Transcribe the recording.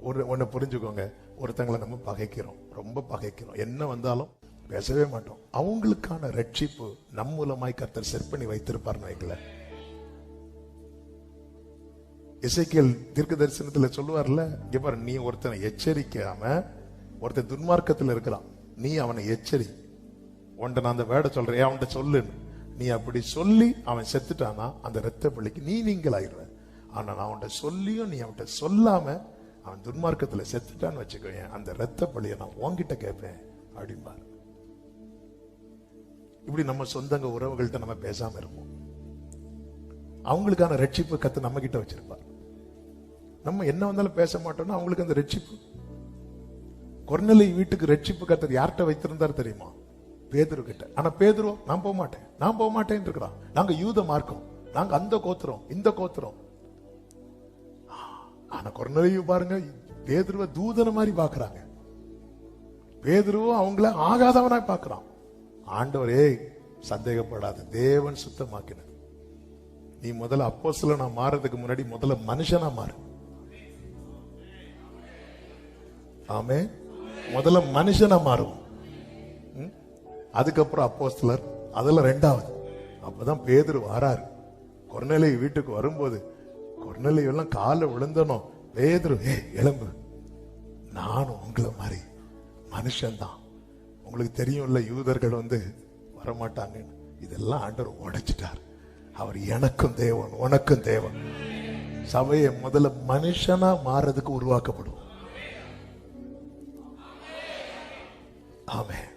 ஒன்னு புரிஞ்சுக்கோங்க, ஒருத்தங்களை நம்ம பகைக்கிறோம், ரொம்ப பகைக்கிறோம், என்ன வந்தாலும் பேசவே மாட்டோம். அவங்களுக்கான ரட்சிப்பு நம் மூலமாய் கர்த்தர் செட் பண்ணி வைத்திருப்பார்னு வைக்கல. எசேக்கியேல் தீர்க்க தரிசனத்துல சொல்லுவார்ல, இங்க பாரு, நீ ஒருத்தனை எச்சரிக்காம, ஒருத்தன் துன்மார்க்கத்துல இருக்கிறான், நீ அவனை எச்சரி, உன்ட நான் அந்த வேட சொல்றேன், அவன்கிட்ட சொல்லு, நீ அப்படி சொல்லி அவன் செத்துட்டானா அந்த ரத்த பலிக்கு நீ நீங்களாயிடுவ. ஆனா நான் அவன்கிட்ட சொல்லியும் நீ அவன்கிட்ட சொல்லாம அவன் துன்மார்க்கத்துல செத்துட்டான்னு வச்சுக்கோங்க, அந்த ரத்த பலியை நான் உன்கிட்ட கேட்பேன் அப்படின்பாரு. இப்படி நம்ம சொந்தங்க உறவுகள்கிட்ட நம்ம பேசாம இருப்போம். அவங்களுக்கான ரட்சிப்பு கத்து நம்ம கிட்ட வச்சிருப்பார். நம்ம என்ன வந்தாலும் பேச மாட்டோம்னா அவங்களுக்கு அந்த ரட்சிப்பு. கொர்நேலியு வீட்டுக்கு ரட்சிப்பு கர்த்தர் யார்கிட்ட வைத்திருந்தார் தெரியுமா? பேதுரு கிட்ட. ஆனா பேதுரு நான் போக மாட்டேன் இருக்கிறான். நாங்க யூத மார்க்கம், நாங்க அந்த கோத்திரம் இந்த கோத்திரம். ஆனா கொர்நேலியு பாருங்க, பேதுருவை தூதன மாதிரி பாக்குறாங்க. பேதுருவும் அவங்கள ஆகாதவனா பாக்குறான். ஆண்டவரே சந்தேகப்படாத, தேவன் சுத்தமாக்கின, நீ முதல்ல அப்போஸ்தலனா மாறதுக்கு முன்னாடி முதல்ல மனுஷனா மாறு. ஆமே, முதல்ல மனுஷனா மாறும், அதுக்கப்புறம் அப்போஸ்தலர், அதுல ரெண்டாவது. அப்பதான் பேதுரு வராரு. கொர்நேலியு வீட்டுக்கு வரும்போது கொர்நேலியு எல்லாம் காலை விழுந்தனும், பேதுரு எலும்பு, நானும் உங்களை மாதிரி மனுஷன்தான், உங்களுக்கு தெரியும்ல யூதர்கள் வரமாட்டாங்க, இதெல்லாம் ஆண்டவர் உடைச்சிட்டார். அவர் எனக்கும் தேவன் உனக்கும் தேவன். சபையை முதல்ல மனுஷனா மாறதுக்கு உருவாக்கப்படும். ஆமென்.